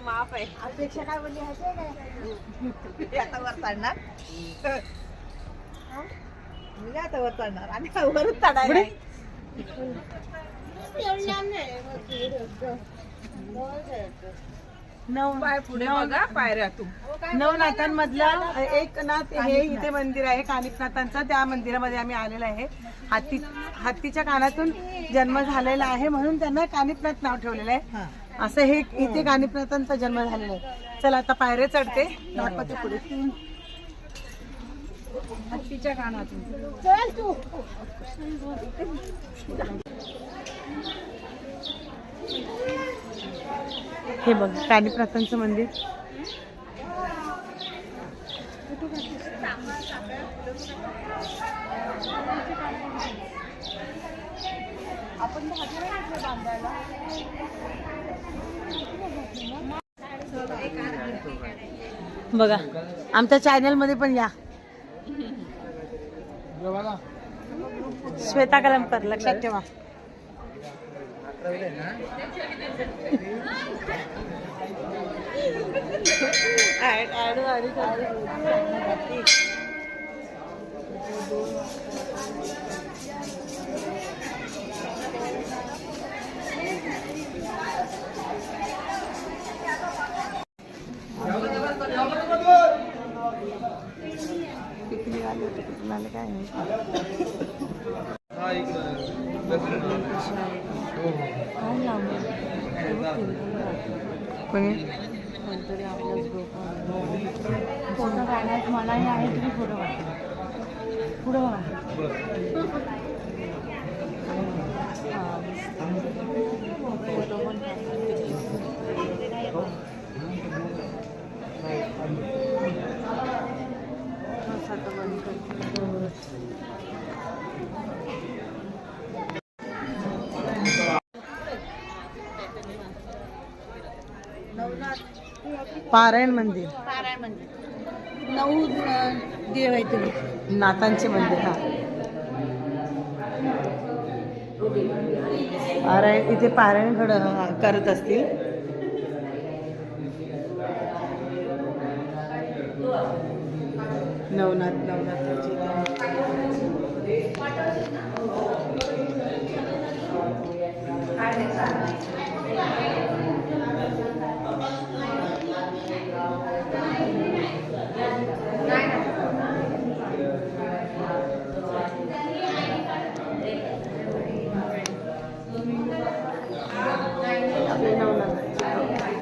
माफ आहे. अपेक्षा काय बोलली आहे मी आता वर चढणार. मी आता वर चढणार आणि वरच चढायला. पाय पुढे बघा, पायऱ्या तू. नवनाथांमधलं एक नाथ हे इथे मंदिर आहे कानिफनाथांचं. त्या मंदिरामध्ये आम्ही आलेलो आहे. हत्तीच्या कानातून जन्म झालेला आहे म्हणून त्यांना कानिफनाथ नाव ठेवलेलं आहे. असं हे इथे कानिफनाथांचा जन्म झालेला आहे. चला आता पायऱ्या चढते, दाखवते पुढे. हत्तीच्या कानातून चल तू. हे बघ कानिफनाथांचं मंदिर. बघा आमच्या चॅनल मध्ये पण या. श्वेता कलमकर लक्षात ठेवा. पिकनिक आले होते, कुठून आले काय नाही. कोणी फोटो काढण्यात मलाही आहे. तुम्ही फोटो काढा पुढं बघा. फोटो पण पारायण मंदिर. 9 देव आहे तुम्ही नाथांचे मंदिर. हा पारायण इथे पारायण करत असतील. नवनाथांची